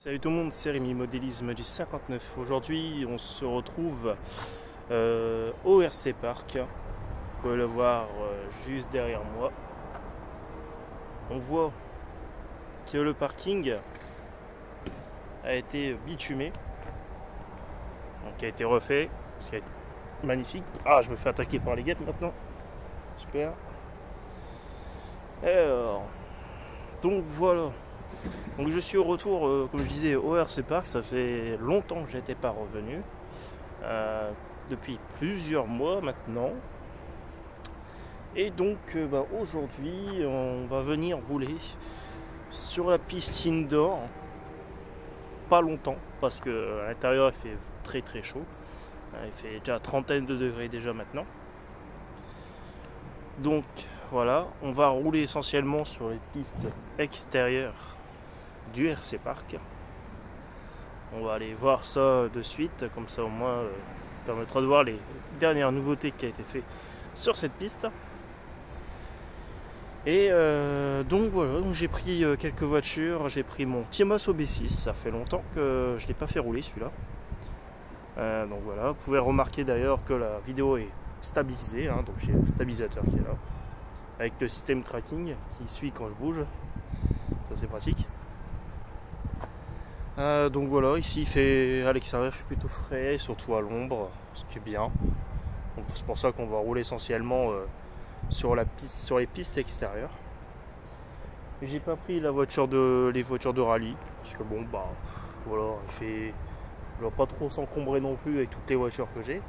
Salut tout le monde, c'est Rémi, modélisme du 59. Aujourd'hui, on se retrouve au RC Park. Vous pouvez le voir juste derrière moi. On voit que le parking a été bitumé, donc a été refait, ce qui est magnifique. Ah, je me fais attaquer par les guêpes maintenant. Super. Alors, donc voilà. Donc je suis au retour, comme je disais, au RC Park. Ça fait longtemps que j'étais pas revenu, depuis plusieurs mois maintenant. Et donc aujourd'hui, on va venir rouler sur la piste indoor. Pas longtemps, parce que à l'intérieur il fait très très chaud. Il fait déjà trentaine de degrés déjà maintenant. Donc voilà, on va rouler essentiellement sur les pistes extérieures du RC Park. On va aller voir ça de suite, comme ça au moins permettra de voir les dernières nouveautés qui a été fait sur cette piste. Et donc voilà, donc j'ai pris quelques voitures. J'ai pris mon Tiemos OB6, ça fait longtemps que je ne l'ai pas fait rouler celui-là. Donc voilà, vous pouvez remarquer d'ailleurs que la vidéo est stabilisée, hein, donc j'ai un stabilisateur qui est là, avec le système tracking qui suit quand je bouge, ça c'est pratique. Donc voilà, ici il fait à l'extérieur, il fait plutôt frais, surtout à l'ombre, ce qui est bien. C'est pour ça qu'on va rouler essentiellement sur les pistes extérieures. J'ai pas pris les voitures de rallye, parce que bon bah voilà, je vais pas trop s'encombrer non plus avec toutes les voitures que j'ai.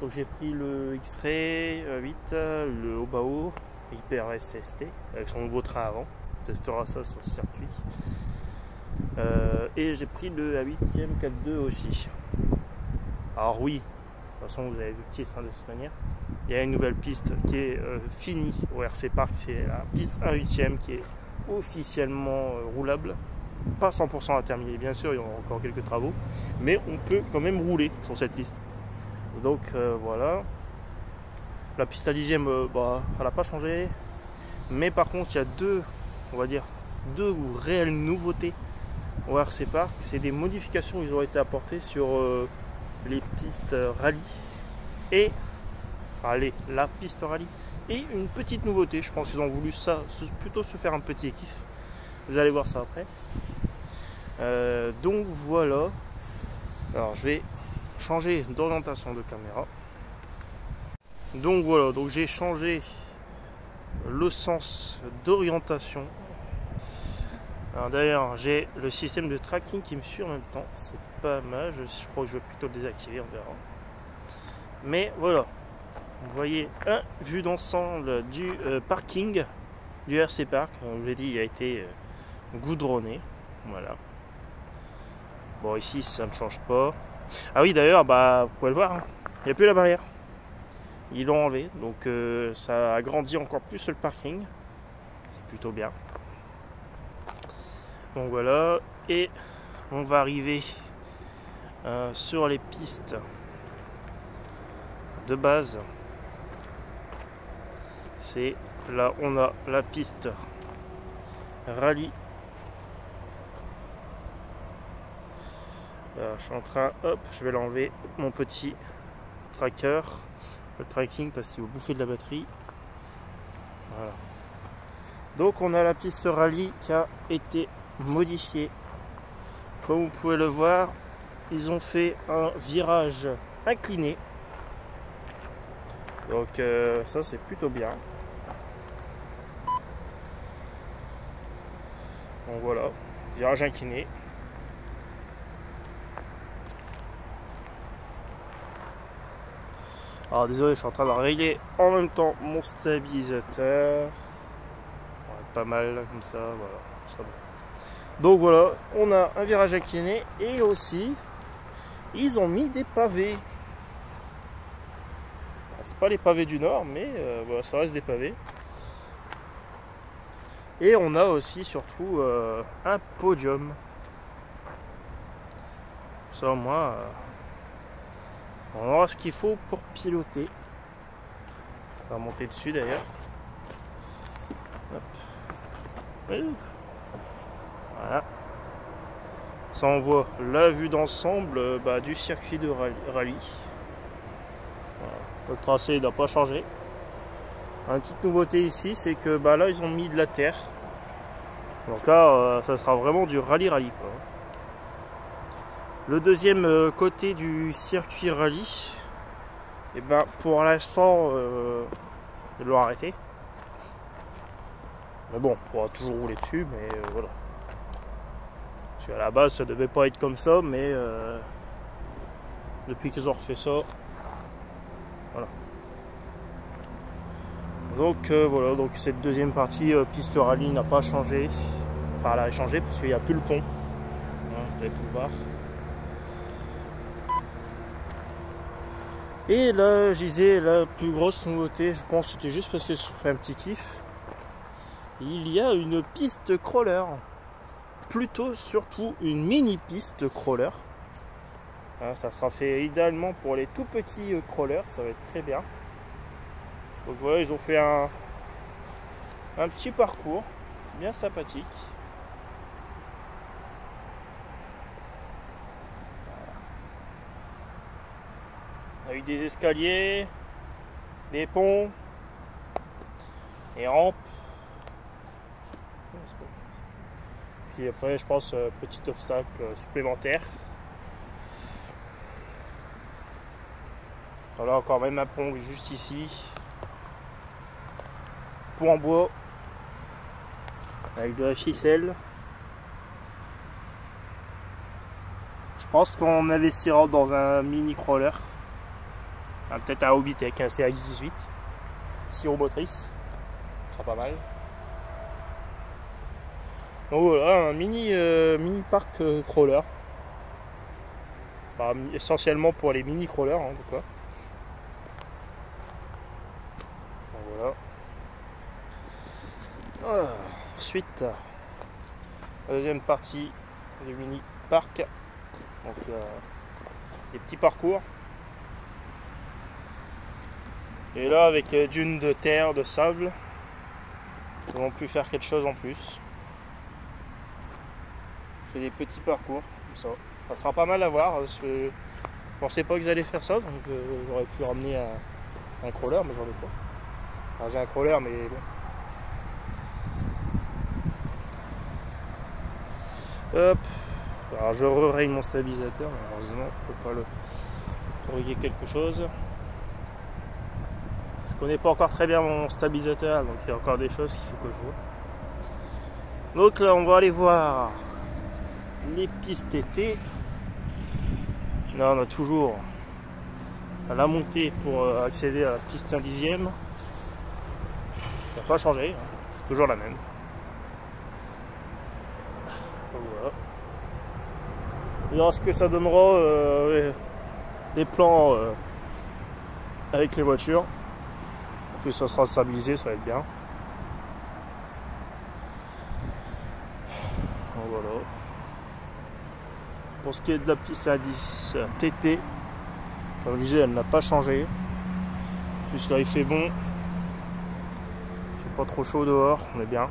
Donc j'ai pris le X-Ray 8, le Obao Hyper STST avec son nouveau train avant. On testera ça sur le circuit. Et j'ai pris le A8 M42 aussi. Alors oui, de toute façon vous avez vu le titre de toute manière. Il y a une nouvelle piste qui est finie au RC Park, c'est la piste 1/8 qui est officiellement roulable. Pas 100% à terminer bien sûr, il y aura encore quelques travaux, mais on peut quand même rouler sur cette piste. Donc voilà. La piste à 10e, elle n'a pas changé, mais par contre il y a deux réelles nouveautés au RC Park. C'est des modifications qui ont été apportées sur les pistes rallye et la piste rallye, et une petite nouveauté. Je pense qu'ils ont voulu ça plutôt se faire un petit kiff. Vous allez voir ça après. Donc voilà. Alors je vais changer d'orientation de caméra. Donc voilà, donc j'ai changé le sens d'orientation. Alors d'ailleurs j'ai le système de tracking qui me suit en même temps, c'est pas mal. Je crois que je vais plutôt le désactiver, on verra. Mais voilà, vous voyez un vue d'ensemble du parking du RC Park. Comme je l'ai dit, il a été goudronné. Voilà. Bon, ici ça ne change pas. Ah oui, d'ailleurs, vous pouvez le voir, hein, il n'y a plus la barrière. Ils l'ont enlevé, donc ça agrandit encore plus le parking. C'est plutôt bien. Donc voilà, et on va arriver sur les pistes de base. C'est là, on a la piste rallye. Là, je suis en train, hop, je vais l'enlever, mon petit tracker, le tracking, parce qu'il va bouffer de la batterie. Voilà. Donc on a la piste rallye qui a été modifiée. Comme vous pouvez le voir, ils ont fait un virage incliné. Donc ça c'est plutôt bien. Donc voilà, virage incliné. Alors désolé, je suis en train de régler en même temps mon stabilisateur. Ouais, pas mal comme ça, voilà, ça sera bien. Donc voilà, on a un virage incliné, et aussi ils ont mis des pavés. C'est pas les pavés du Nord, mais voilà, ça reste des pavés. Et on a aussi surtout un podium. Ça au moins, on aura ce qu'il faut pour piloter. On va monter dessus d'ailleurs. Voilà. Ça envoie la vue d'ensemble du circuit de rallye. Voilà. Le tracé n'a pas changé. Une petite nouveauté ici, c'est que là ils ont mis de la terre. Donc là ça sera vraiment du rallye quoi. Le deuxième côté du circuit rallye, et pour l'instant ils l'ont arrêté. Mais bon, on pourra toujours rouler dessus, mais voilà. Parce qu'à la base ça devait pas être comme ça, mais depuis qu'ils ont refait ça, voilà. Donc voilà, donc cette deuxième partie piste rallye n'a pas changé. Enfin elle a changé parce qu'il n'y a plus le pont. Vous avez pu le voir. Et là je disais la plus grosse nouveauté, je pense que c'était juste parce que je fais un petit kiff. Il y a une piste crawler. Plutôt surtout une mini piste crawler. Ça sera fait idéalement pour les tout petits crawlers, ça va être très bien. Donc voilà, ils ont fait un petit parcours, c'est bien sympathique. On a eu des escaliers, des ponts, des rampes. Puis après, je pense, petit obstacle supplémentaire. Voilà, encore même un pont juste ici. Pont en bois avec de la ficelle. Je pense qu'on investira dans un mini crawler, peut-être un Hobbytech, un CX-18 6 roues motrices, ce sera pas mal. Donc voilà, un mini parc crawler, essentiellement pour les mini crawlers en tout cas. Voilà. Ensuite, la deuxième partie du mini parc, donc des petits parcours. Et là, avec les dunes de terre, de sable, nous avons pu faire quelque chose en plus. C'est des petits parcours comme ça. Ça sera pas mal à voir. Je pensais pas qu'ils allaient faire ça, donc j'aurais pu ramener un crawler, mais j'en ai pas. Enfin, j'ai un crawler, mais bon. Hop. Alors je re-raye mon stabilisateur, malheureusement je peux pas le corriger quelque chose. Je connais pas encore très bien mon stabilisateur, donc il y a encore des choses qu'il faut que je vois. Donc là on va aller voir les pistes été. Là on a toujours la montée pour accéder à la piste 1/10. Ça n'a pas changé, hein. Toujours la même. Voilà. On verra ce que ça donnera des plans avec les voitures. Plus ça sera stabilisé, ça va être bien. Voilà. Pour ce qui est de la piste à 10 TT, comme je disais, elle n'a pas changé. Plus là il fait bon. Il fait pas trop chaud dehors, on est bien.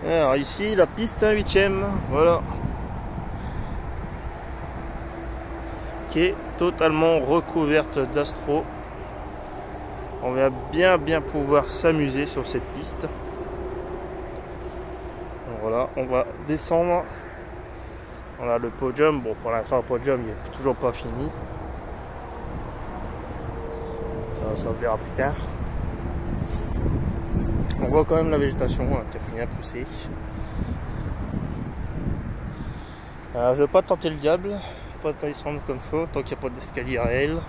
Alors ici la piste 1/8, voilà, qui est totalement recouverte d'astro. On va bien pouvoir s'amuser sur cette piste. Donc voilà, on va descendre. On a le podium. Bon, pour l'instant le podium il n'est toujours pas fini. Ça on verra plus tard. On voit quand même la végétation qui a bien poussé. Je vais pas tenter le diable, pas descendre comme ça tant qu'il n'y a pas d'escalier réel.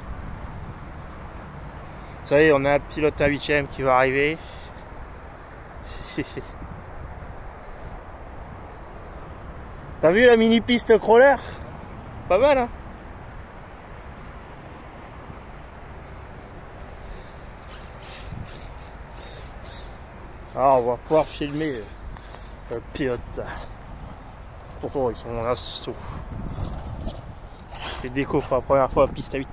Ça y est, on a un pilote 1/8 qui va arriver. T'as vu la mini piste crawler? Pas mal, hein? Ah, on va pouvoir filmer le pilote. tonton avec son assaut. C'est déco pour la première fois à piste à 8.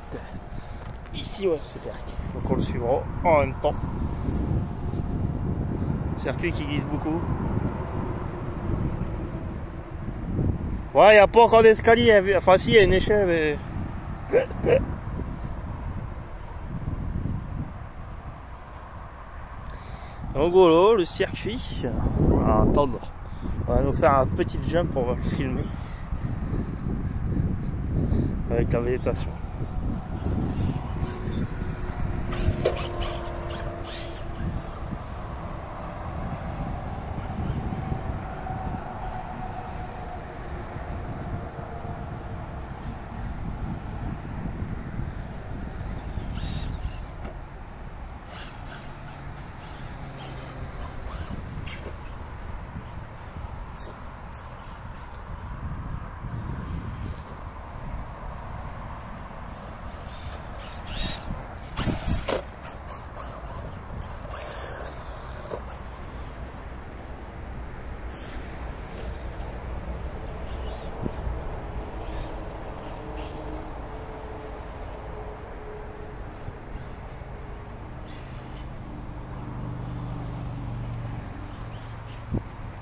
Ici, ouais, c'est clair. Donc on le suivra en même temps. Circuit qui glisse beaucoup. Ouais, il n'y a pas encore d'escalier. Enfin, si, il y a une échelle, mais. Donc voilà, le circuit. On va attendre. On va nous faire un petit jump, on va le filmer. Avec la végétation.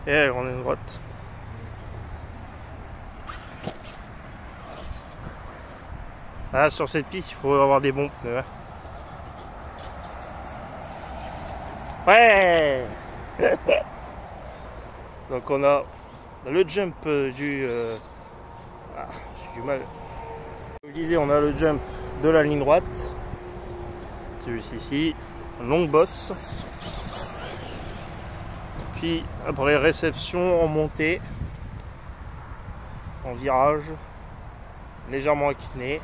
Et on est une droite. Ah, sur cette piste, il faut avoir des bons pneus. Ouais. Donc on a le jump du... Ah, j'ai du mal. Comme je disais, on a le jump de la ligne droite. C'est juste ici. Longue bosse. Puis après réception en montée, en virage, légèrement incliné.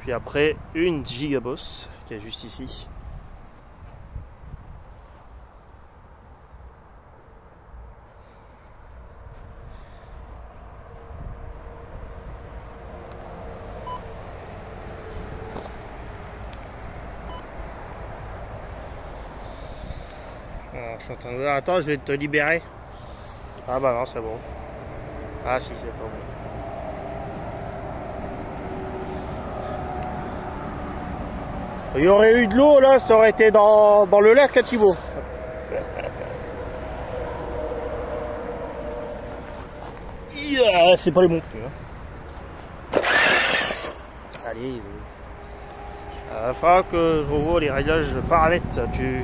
Puis après une gigabosse qui est juste ici. Alors, je suis en train de dire, attends, je vais te libérer. Ah bah non, c'est bon. Ah si, c'est pas bon. Il y aurait eu de l'eau là, ça aurait été dans le lac à Thibaut. C'est pas les bons pneus. Allez, il va falloir que je revoie les réglages paramètres du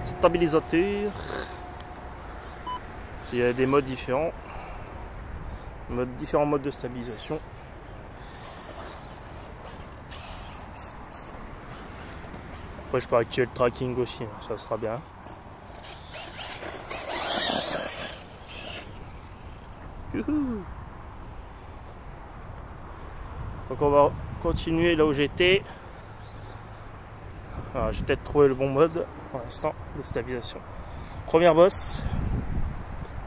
stabilisateur. Il y a des modes différents. Différents modes de stabilisation. Après, je peux activer le tracking aussi, ça sera bien. Youhou. Donc on va continuer là où j'étais. J'ai peut-être trouvé le bon mode pour l'instant de stabilisation. Première bosse,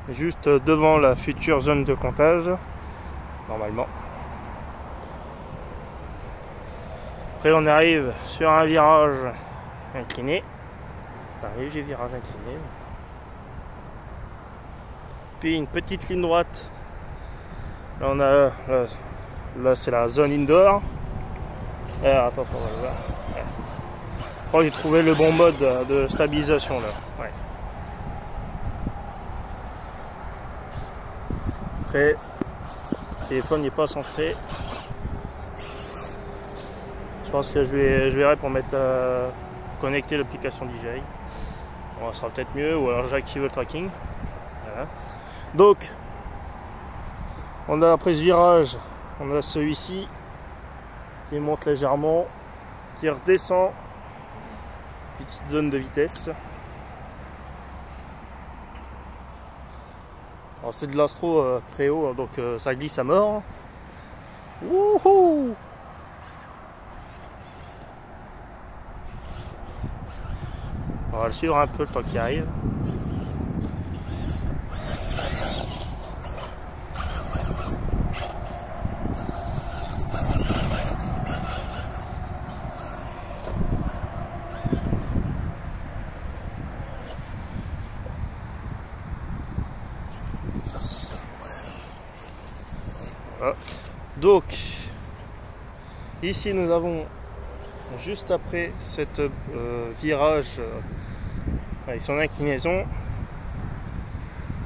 juste devant la future zone de comptage, normalement. Après on arrive sur un virage incliné, un léger virage incliné. Puis une petite ligne droite. Là on a là c'est la zone indoor. Attends, on va le voir. Je crois que j'ai trouvé le bon mode de stabilisation là. Ouais. Après, le téléphone n'est pas centré. Je pense que je verrai pour mettre connecter l'application DJI. Bon, ça sera peut-être mieux, ou alors j'active le tracking. Voilà. Donc, on a après ce virage, on a celui-ci qui monte légèrement, qui redescend. Petite zone de vitesse. Alors c'est de l'astro très haut, donc ça glisse à mort. Wouhou! On va le suivre un peu le temps qu'il arrive. Voilà. Donc ici nous avons juste après cette virage avec son inclinaison,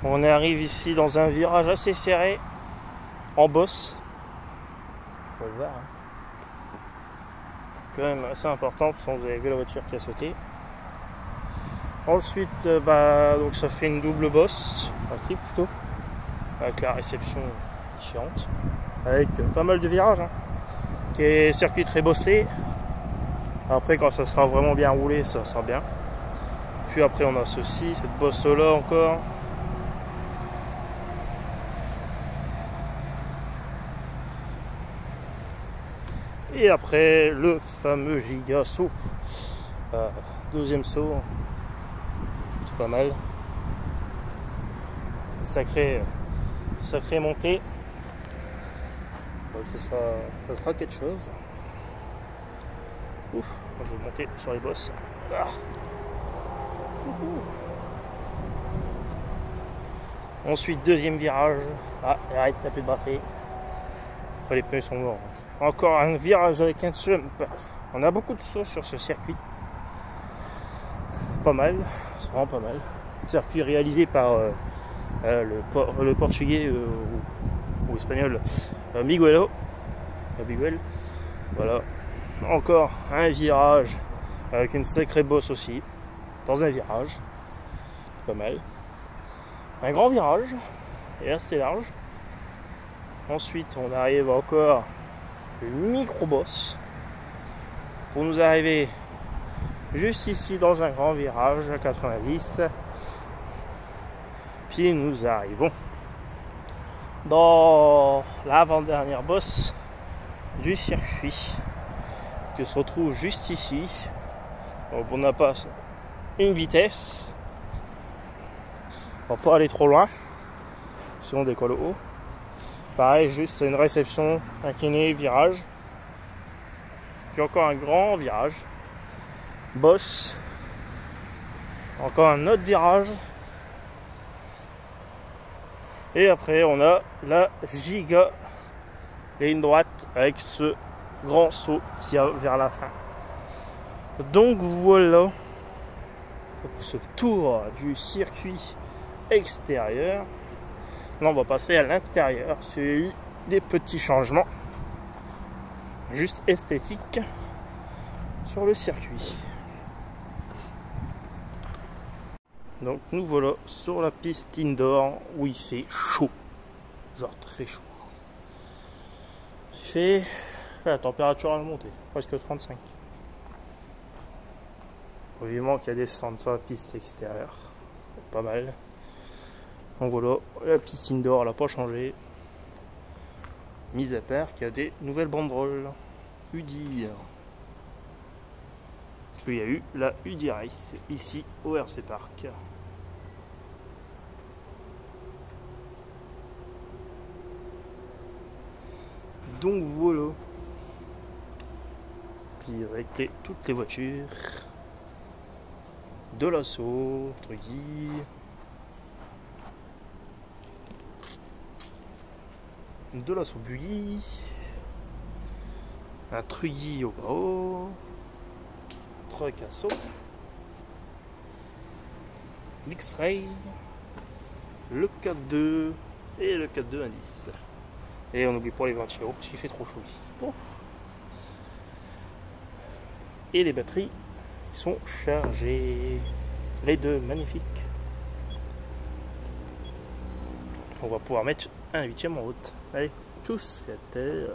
on arrive ici dans un virage assez serré en bosse. On peut le voir, hein. Quand même assez important, parce que vous avez vu la voiture qui a sauté. Ensuite donc ça fait une double bosse, un triple plutôt, avec la réception différente, avec pas mal de virages, hein, qui est circuit très bossé. Après quand ça sera vraiment bien roulé, ça sera bien. Puis après on a ceci, cette bosse là encore. Et après le fameux giga saut, deuxième saut, c'est pas mal. Sacré montée. Donc ça sera quelque chose. Ouf, je vais monter sur les bosses. Ah. Ensuite deuxième virage. Ah, arrête, t'as plus de batterie. Après les pneus sont morts. Encore un virage avec un jump. On a beaucoup de sauts sur ce circuit. Pas mal, c'est vraiment pas mal. Circuit réalisé par le portugais ou espagnol Miguel. Voilà. Encore un virage avec une sacrée bosse aussi. Dans un virage. Pas mal. Un grand virage et assez large. Ensuite on arrive encore une micro bosse pour nous arriver juste ici dans un grand virage à 90. Puis nous arrivons dans l'avant-dernière bosse du circuit qui se retrouve juste ici. Donc on n'a pas une vitesse, on va pas aller trop loin si on décolle au haut. Pareil, juste une réception inclinée, virage, puis encore un grand virage, bosse, encore un autre virage, et après on a la giga ligne droite avec ce grand saut qui a vers la fin. Donc voilà pour ce tour du circuit extérieur. Là on va passer à l'intérieur. C'est eu des petits changements juste esthétiques sur le circuit. Donc nous voilà sur la piste indoor où il fait chaud, genre très chaud. Il fait la température a monté, presque 35. Évidemment qu'il y a des descentes sur la piste extérieure, pas mal. Donc voilà, la piste indoor elle n'a pas changé, mis à part qu'il y a des nouvelles banderoles UDI. Parce qu'il y a eu la UDI Race ici au RC Park. Donc voilà. Puis avec toutes les voitures de l'assaut, Truggy, de l'assaut Buggy, un Truggy au bas haut, truck assaut, l'X-Ray, le 4.2 et le 4.2 indice. Et on n'oublie pas les ventilos parce qu'il fait trop chaud ici. Bon. Et les batteries sont chargées. Les deux magnifiques. On va pouvoir mettre un 8e en route. Allez, tous à terre.